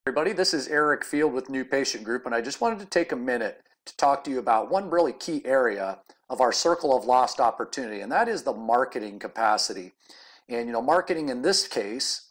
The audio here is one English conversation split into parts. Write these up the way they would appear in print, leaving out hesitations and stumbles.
Everybody, this is Eric Field with New Patient Group, and I just wanted to take a minute to talk to you about one really key area of our circle of lost opportunity, and that is the marketing capacity. And marketing in this case,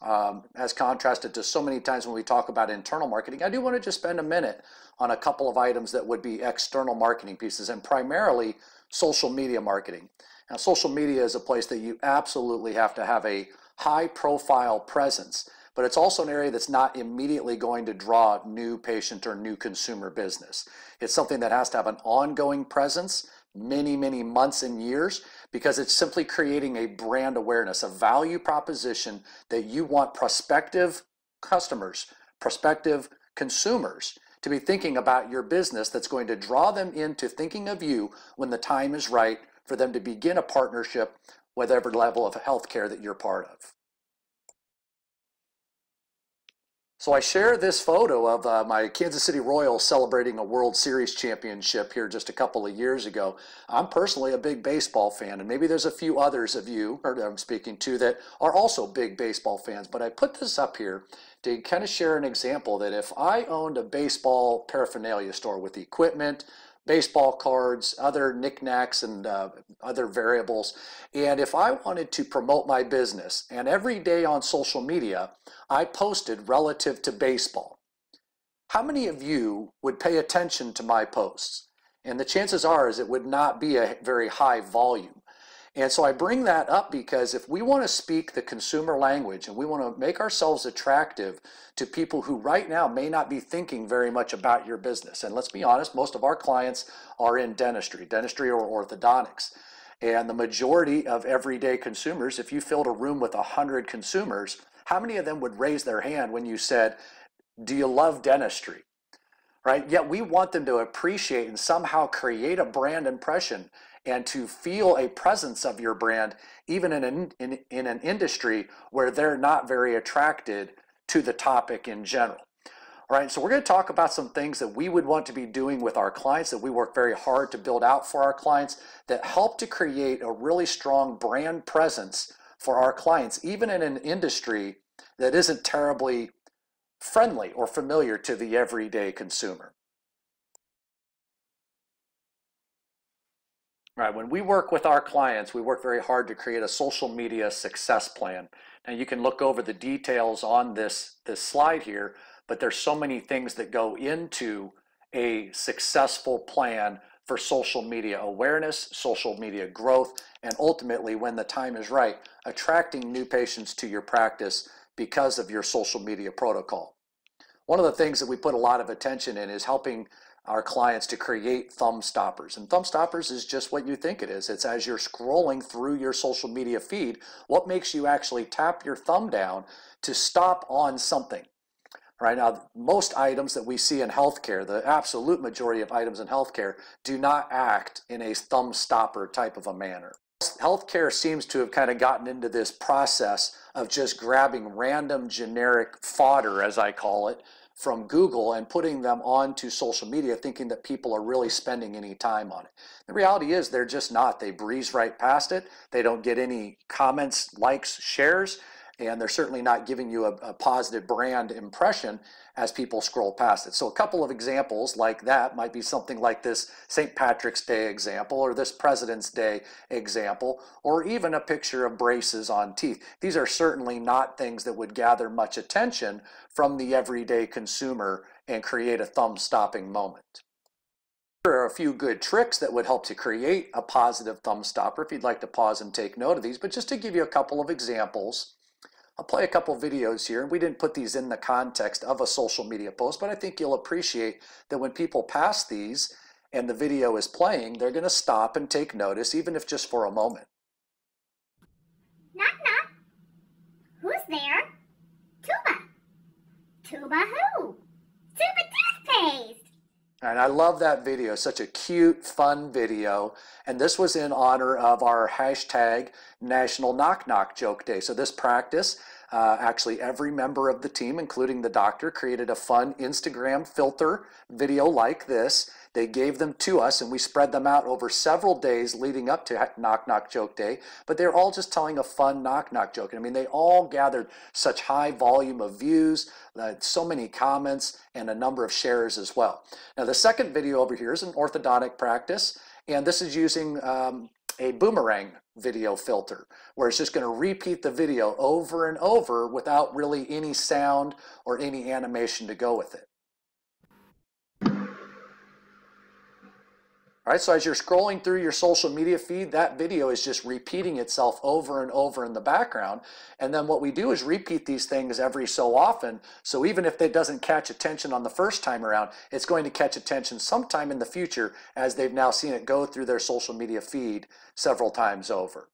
as contrasted to so many times when we talk about internal marketing, I do want to just spend a minute on a couple of items that would be external marketing pieces, and primarily social media marketing. Now, social media is a place that you absolutely have to have a high profile presence, but it's also an area that's not immediately going to draw new patient or new consumer business. It's something that has to have an ongoing presence, many months and years, because it's simply creating a brand awareness, a value proposition that you want prospective customers, prospective consumers to be thinking about your business, that's going to draw them into thinking of you when the time is right for them to begin a partnership with whatever level of healthcare that you're part of. So I share this photo of my Kansas City Royals celebrating a World Series championship here just a couple of years ago. I'm personally a big baseball fan, and maybe there's a few others of you that I'm speaking to that are also big baseball fans, but I put this up here to kind of share an example that if I owned a baseball paraphernalia store with equipment, baseball cards, other knickknacks, and other variables. And if I wanted to promote my business, and every day on social media, I posted relative to baseball, how many of you would pay attention to my posts? And the chances are is it would not be a very high volume. And so I bring that up because if we want to speak the consumer language and we want to make ourselves attractive to people who right now may not be thinking very much about your business, and let's be honest, most of our clients are in dentistry or orthodontics. And the majority of everyday consumers, if you filled a room with 100 consumers, how many of them would raise their hand when you said, "Do you love dentistry?" Right? Yet we want them to appreciate and somehow create a brand impression and to feel a presence of your brand, even in an industry where they're not very attracted to the topic in general. All right, so we're going to talk about some things that we would want to be doing with our clients, that we work very hard to build out for our clients, that help to create a really strong brand presence for our clients, even in an industry that isn't terribly friendly or familiar to the everyday consumer. Right, when we work with our clients, we work very hard to create a social media success plan. And you can look over the details on this slide here, but there's so many things that go into a successful plan for social media awareness, social media growth, and ultimately, when the time is right, attracting new patients to your practice because of your social media protocol. One of the things that we put a lot of attention in is helping our clients to create thumb stoppers. And thumb stoppers is just what you think it is. It's as you're scrolling through your social media feed, what makes you actually tap your thumb down to stop on something. Right now, most items that we see in healthcare, the absolute majority of items in healthcare, do not act in a thumb stopper type of a manner. Healthcare seems to have kind of gotten into this process of just grabbing random generic fodder, as I call it, from Google and putting them onto social media thinking that people are really spending any time on it. The reality is they're just not. They breeze right past it. They don't get any comments, likes, shares, and they're certainly not giving you a positive brand impression as people scroll past it. So a couple of examples like that might be something like this St. Patrick's Day example, or this President's Day example, or even a picture of braces on teeth. These are certainly not things that would gather much attention from the everyday consumer and create a thumb-stopping moment. There are a few good tricks that would help to create a positive thumb stopper if you'd like to pause and take note of these, but just to give you a couple of examples, I'll play a couple videos here. We didn't put these in the context of a social media post, but I think you'll appreciate that when people pass these and the video is playing, they're going to stop and take notice, even if just for a moment. Knock, knock. Who's there? Tuba. Tuba who? Tuba toothpaste. And I love that video, such a cute, fun video. And this was in honor of our hashtag National Knock Knock Joke Day. So this practice Actually, every member of the team, including the doctor, created a fun Instagram filter video like this. They gave them to us and we spread them out over several days leading up to Knock Knock Joke Day, but they're all just telling a fun knock knock joke. I mean, they all gathered such high volume of views, so many comments, and a number of shares as well. Now, the second video over here is an orthodontic practice, and this is using a boomerang video filter, where it's just going to repeat the video over and over without really any sound or any animation to go with it. All right, so as you're scrolling through your social media feed, that video is just repeating itself over and over in the background. And then what we do is repeat these things every so often. So even if it doesn't catch attention on the first time around, it's going to catch attention sometime in the future as they've now seen it go through their social media feed several times over.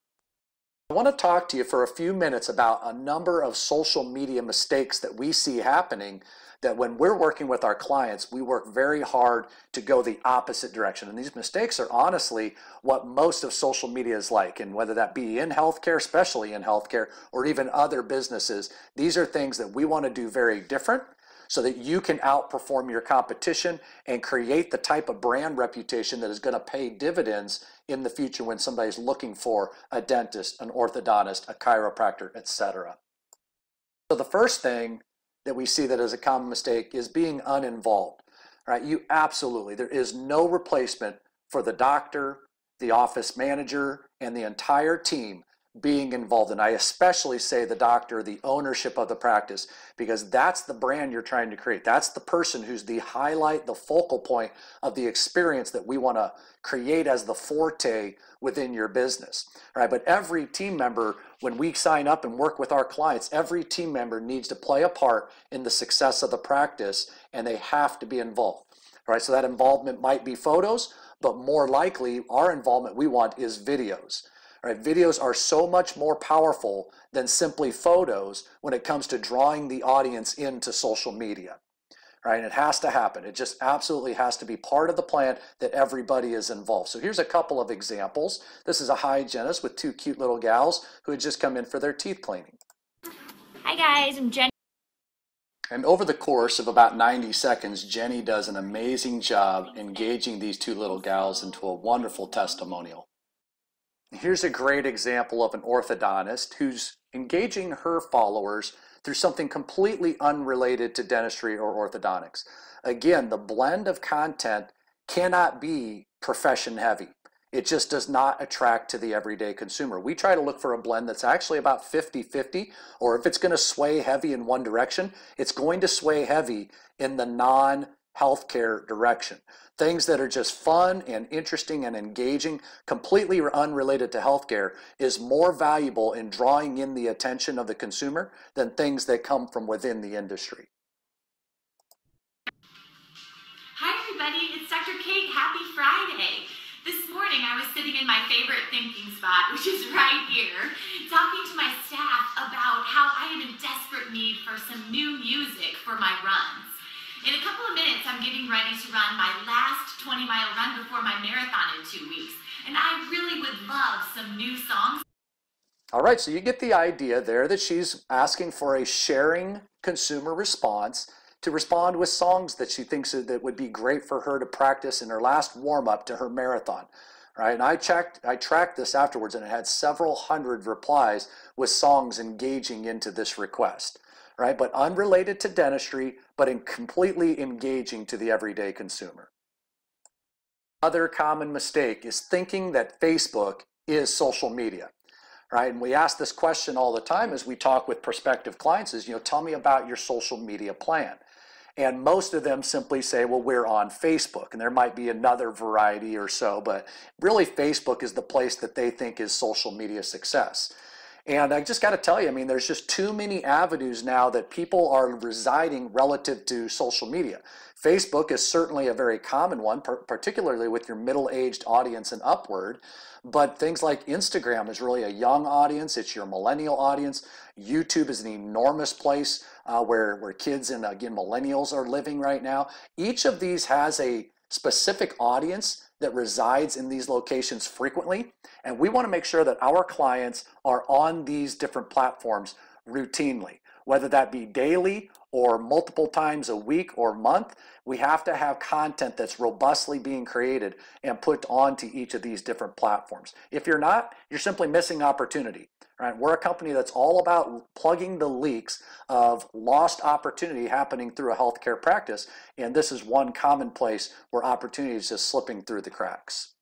I want to talk to you for a few minutes about a number of social media mistakes that we see happening, that when we're working with our clients, we work very hard to go the opposite direction. And these mistakes are honestly what most of social media is like. And whether that be in healthcare, especially in healthcare, or even other businesses, these are things that we want to do very different so that you can outperform your competition and create the type of brand reputation that is going to pay dividends in the future when somebody's looking for a dentist, an orthodontist, a chiropractor, etc. So the first thing that we see that is a common mistake is being uninvolved, right? You absolutely, there is no replacement for the doctor, the office manager, and the entire team being involved. And I especially say the doctor, the ownership of the practice, because that's the brand you're trying to create. That's the person who's the highlight, the focal point of the experience that we want to create as the forte within your business, right? But every team member, when we sign up and work with our clients, every team member needs to play a part in the success of the practice, and they have to be involved, right? So that involvement might be photos, but more likely our involvement we want is videos. Right, videos are so much more powerful than simply photos when it comes to drawing the audience into social media. Right, and it has to happen. It just absolutely has to be part of the plan that everybody is involved. So here's a couple of examples. This is a hygienist with two cute little gals who had just come in for their teeth cleaning. Hi guys, I'm Jenny. And over the course of about 90 seconds, Jenny does an amazing job engaging these two little gals into a wonderful testimonial. Here's a great example of an orthodontist who's engaging her followers through something completely unrelated to dentistry or orthodontics. Again, the blend of content cannot be profession heavy. It just does not attract to the everyday consumer. We try to look for a blend that's actually about 50-50, or if it's going to sway heavy in one direction, it's going to sway heavy in the non-healthcare direction. Things that are just fun and interesting and engaging, completely unrelated to healthcare, is more valuable in drawing in the attention of the consumer than things that come from within the industry. Hi everybody, it's Dr. Kate. Happy Friday. This morning I was sitting in my favorite thinking spot, which is right here, talking to my staff about how I am in desperate need for some new music for my runs. In a couple of minutes, I'm getting ready to run my last 20-mile run before my marathon in 2 weeks, and I really would love some new songs. All right, so you get the idea there that she's asking for a sharing consumer response to respond with songs that she thinks that would be great for her to practice in her last warm-up to her marathon. Right, and I tracked this afterwards, and it had several hundred replies with songs engaging into this request. Right, but unrelated to dentistry, but completely engaging to the everyday consumer. Other common mistake is thinking that Facebook is social media. Right, and we ask this question all the time as we talk with prospective clients is, tell me about your social media plan. And most of them simply say, well, we're on Facebook. And there might be another variety or so, but really Facebook is the place that they think is social media success. And I just got to tell you, there's just too many avenues now that people are residing relative to social media. Facebook is certainly a very common one, particularly with your middle-aged audience and upward. But things like Instagram is really a young audience. It's your millennial audience. YouTube is an enormous place where kids and, again, millennials are living right now. Each of these has a specific audience that resides in these locations frequently, and we want to make sure that our clients are on these different platforms routinely, whether that be daily or multiple times a week or month. We have to have content that's robustly being created and put onto each of these different platforms. If you're not, you're simply missing opportunity. Right? We're a company that's all about plugging the leaks of lost opportunity happening through a healthcare practice, and this is one common place where opportunity is just slipping through the cracks.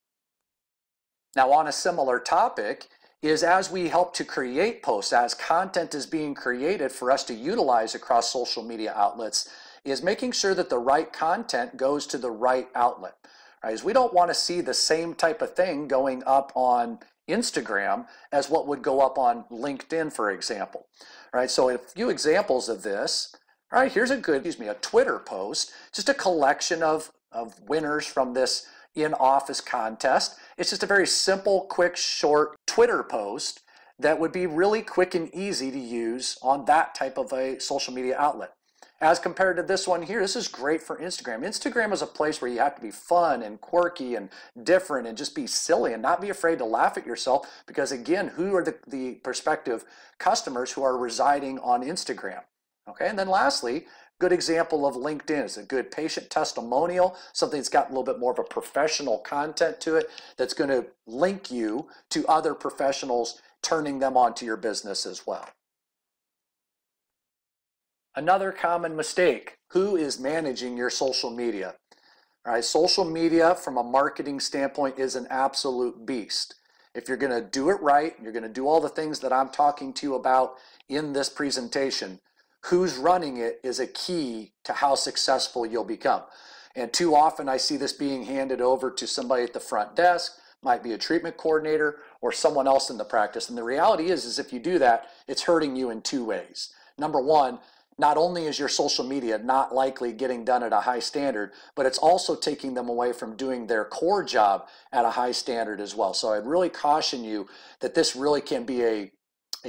Now, on a similar topic is as we help to create posts, as content is being created for us to utilize across social media outlets, is making sure that the right content goes to the right outlet. Right? As we don't want to see the same type of thing going up on Instagram as what would go up on LinkedIn, for example. Right? So a few examples of this. All right, here's a Twitter post, just a collection of winners from this in-office contest. It's just a very simple, quick, short Twitter post that would be really quick and easy to use on that type of a social media outlet. As compared to this one here, this is great for Instagram. Instagram is a place where you have to be fun and quirky and different and just be silly and not be afraid to laugh at yourself, because again, who are the prospective customers who are residing on Instagram? Okay, and then lastly, good example of LinkedIn is a good patient testimonial, something that's got a little bit more of a professional content to it that's going to link you to other professionals, turning them onto your business as well. Another common mistake, who is managing your social media? All right, social media from a marketing standpoint is an absolute beast. If you're going to do it right, you're going to do all the things that I'm talking to you about in this presentation, who's running it is a key to how successful you'll become. And too often I see this being handed over to somebody at the front desk, might be a treatment coordinator or someone else in the practice. And the reality is if you do that, it's hurting you in two ways. Number one, not only is your social media not likely getting done at a high standard, but it's also taking them away from doing their core job at a high standard as well. So I'd really caution you that this really can be a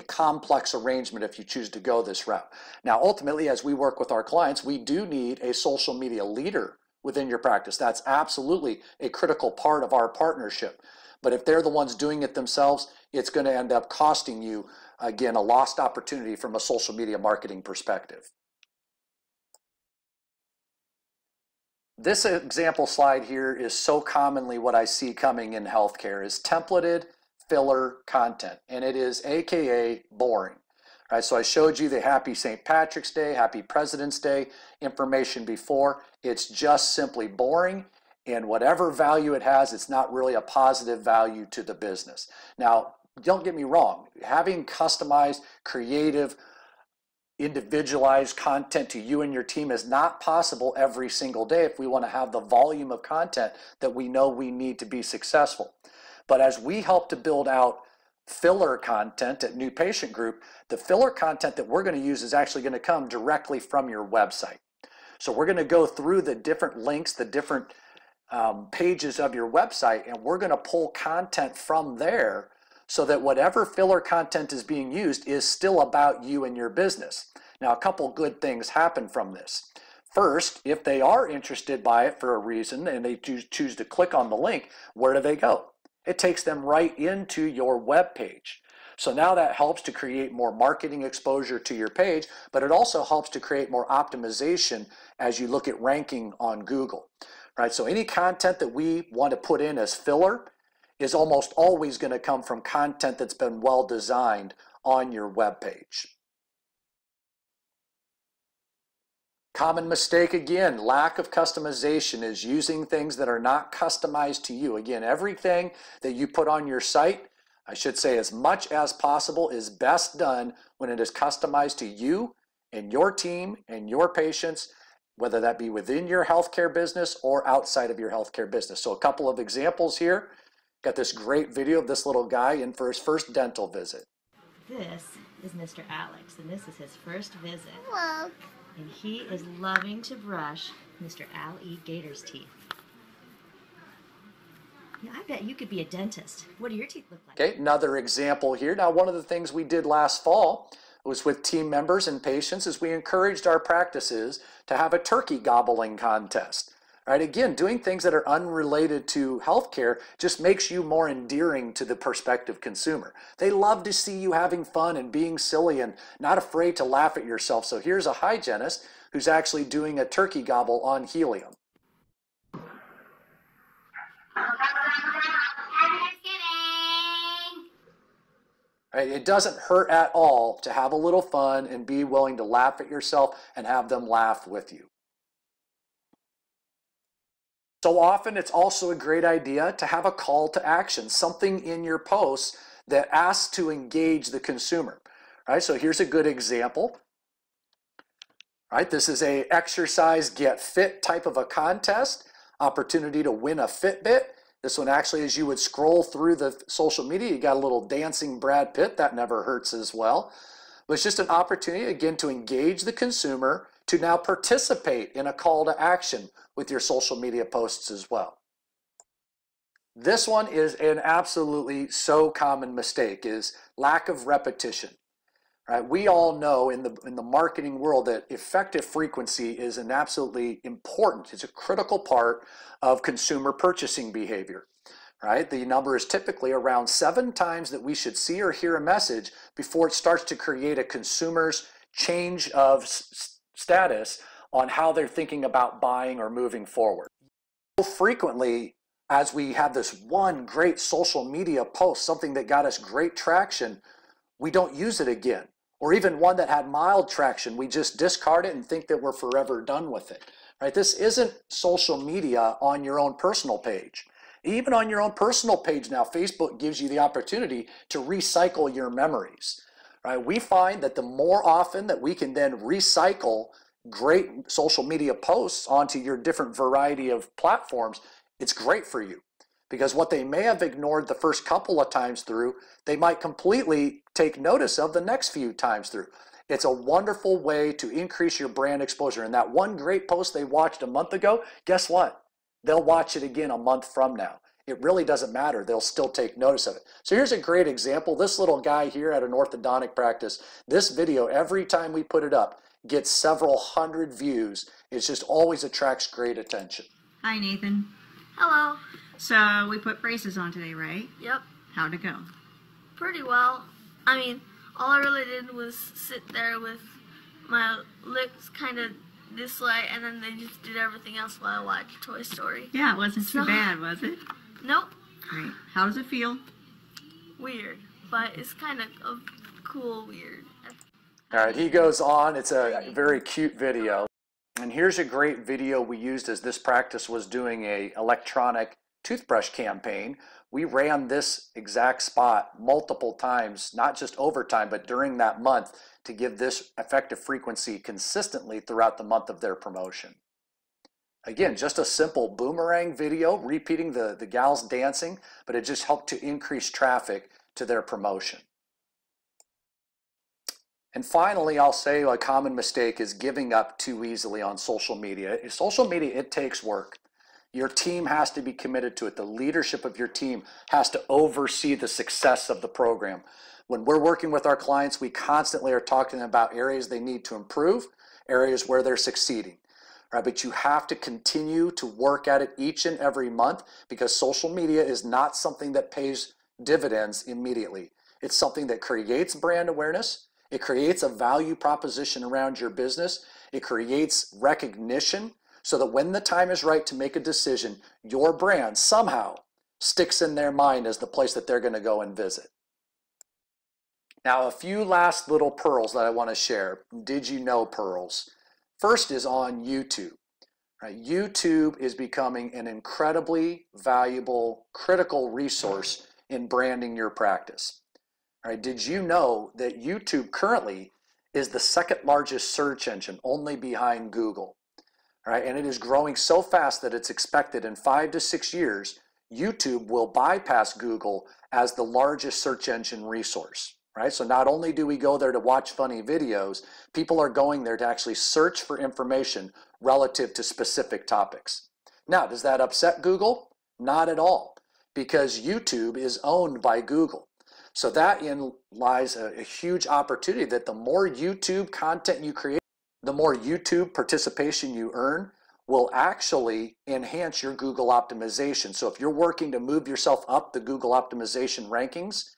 complex arrangement if you choose to go this route. Now, ultimately, as we work with our clients, we do need a social media leader within your practice. That's absolutely a critical part of our partnership. But if they're the ones doing it themselves, it's going to end up costing you, again, a lost opportunity from a social media marketing perspective. This example slide here is so commonly what I see coming in healthcare is templated filler content, and it is AKA boring. All right, so I showed you the Happy St. Patrick's Day, Happy President's Day information before. It's just simply boring, and whatever value it has, it's not really a positive value to the business. Now, don't get me wrong, having customized, creative, individualized content to you and your team is not possible every single day if we want to have the volume of content that we know we need to be successful. But as we help to build out filler content at New Patient Group, the filler content that we're going to use is actually going to come directly from your website. So we're going to go through the different links, the different pages of your website, and we're going to pull content from there so that whatever filler content is being used is still about you and your business. Now, a couple good things happen from this. First, if they are interested by it for a reason and they choose to click on the link, where do they go? It takes them right into your web page. So now that helps to create more marketing exposure to your page, but it also helps to create more optimization as you look at ranking on Google. Right? So any content that we want to put in as filler is almost always going to come from content that's been well designed on your web page. Common mistake again, lack of customization is using things that are not customized to you. Again, everything that you put on your site, I should say as much as possible, is best done when it is customized to you and your team and your patients, whether that be within your healthcare business or outside of your healthcare business. So a couple of examples here. Got this great video of this little guy in for his first dental visit. This is Mr. Alex, and this is his first visit. Look. And he is loving to brush Mr. Al E. Gator's teeth. Yeah, I bet you could be a dentist. What do your teeth look like? Okay, another example here. Now, one of the things we did last fall was with team members and patients is we encouraged our practices to have a turkey gobbling contest. right? Again, doing things that are unrelated to healthcare just makes you more endearing to the prospective consumer. They love to see you having fun and being silly and not afraid to laugh at yourself. So here's a hygienist who's actually doing a turkey gobble on helium. Right? It doesn't hurt at all to have a little fun and be willing to laugh at yourself and have them laugh with you. So often it's also a great idea to have a call to action, something in your posts that asks to engage the consumer. Right? So here's a good example. Right? This is a exercise get fit type of a contest, opportunity to win a Fitbit. This one actually, as you would scroll through the social media, you got a little dancing Brad Pitt, that never hurts as well. But it's just an opportunity, again, to engage the consumer, to now participate in a call to action with your social media posts as well. This one is an absolutely so common mistake, is lack of repetition. Right? We all know in the marketing world that effective frequency is an absolutely important, it's a critical part of consumer purchasing behavior. Right? The number is typically around 7 times that we should see or hear a message before it starts to create a consumer's change of status on how they're thinking about buying or moving forward. So frequently, as we have this one great social media post, something that got us great traction, we don't use it again. Or even one that had mild traction, we just discard it and think that we're forever done with it. Right? This isn't social media on your own personal page. Even on your own personal page now, Facebook gives you the opportunity to recycle your memories. Right? We find that the more often that we can then recycle great social media posts onto your different variety of platforms, it's great for you. Because what they may have ignored the first couple of times through, they might completely take notice of the next few times through. It's a wonderful way to increase your brand exposure. And that one great post they watched a month ago, guess what? They'll watch it again a month from now. It really doesn't matter. They'll still take notice of it. So here's a great example. This little guy here at an orthodontic practice, this video, every time we put it up, gets several hundred views. It just always attracts great attention. Hi, Nathan. Hello. So we put braces on today, right? Yep. How'd it go? Pretty well. I mean, all I really did was sit there with my lips kind of this way, and then they just did everything else while I watched Toy Story. Yeah, it wasn't too bad, was it? Nope. Great. How does it feel? Weird, but it's kind of a cool weird. All right, he goes on. It's a very cute video. And here's a great video we used as this practice was doing a electronic toothbrush campaign. We ran this exact spot multiple times, not just over time, but during that month to give this effective frequency consistently throughout the month of their promotion. Again, just a simple boomerang video, repeating the gals dancing, but it just helped to increase traffic to their promotion. And finally, I'll say a common mistake is giving up too easily on social media. Social media, it takes work. Your team has to be committed to it. The leadership of your team has to oversee the success of the program. When we're working with our clients, we constantly are talking about areas they need to improve, areas where they're succeeding. Right? But you have to continue to work at it each and every month, because social media is not something that pays dividends immediately. It's something that creates brand awareness. It creates a value proposition around your business. It creates recognition so that when the time is right to make a decision, your brand somehow sticks in their mind as the place that they're going to go and visit. Now, a few last little pearls that I want to share. Did you know pearls? First is on YouTube. Right? YouTube is becoming an incredibly valuable, critical resource in branding your practice. All right, did you know that YouTube currently is the second largest search engine, only behind Google? All right, and it is growing so fast that it's expected in 5 to 6 years, YouTube will bypass Google as the largest search engine resource. Right? So not only do we go there to watch funny videos, people are going there to actually search for information relative to specific topics. Now, does that upset Google? Not at all, because YouTube is owned by Google. So that in lies a huge opportunity that the more YouTube content you create, the more YouTube participation you earn, will actually enhance your Google optimization. So if you're working to move yourself up the Google optimization rankings,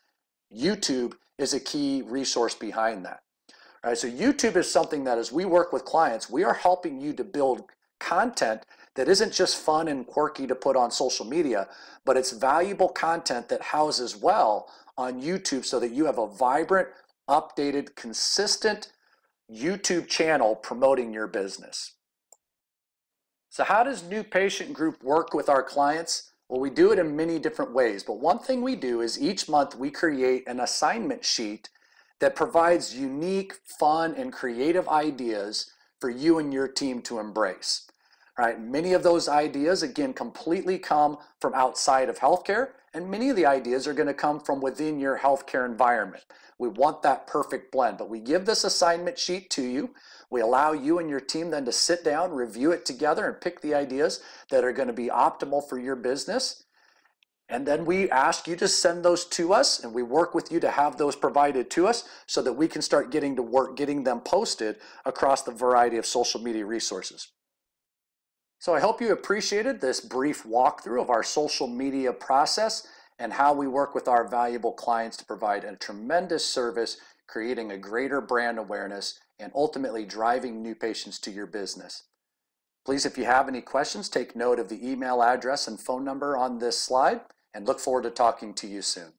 YouTube is a key resource behind that. All right, so YouTube is something that as we work with clients, we are helping you to build content that isn't just fun and quirky to put on social media, but it's valuable content that houses well on YouTube so that you have a vibrant, updated, consistent YouTube channel promoting your business. So how does New Patient Group work with our clients? Well, we do it in many different ways, but one thing we do is each month we create an assignment sheet that provides unique, fun, and creative ideas for you and your team to embrace. All right, many of those ideas, again, completely come from outside of healthcare, and many of the ideas are going to come from within your healthcare environment. We want that perfect blend, but we give this assignment sheet to you. We allow you and your team then to sit down, review it together, and pick the ideas that are going to be optimal for your business. And then we ask you to send those to us, and we work with you to have those provided to us so that we can start getting to work getting them posted across the variety of social media resources. So I hope you appreciated this brief walkthrough of our social media process and how we work with our valuable clients to provide a tremendous service, creating a greater brand awareness, and ultimately driving new patients to your business. Please, if you have any questions, take note of the email address and phone number on this slide, and look forward to talking to you soon.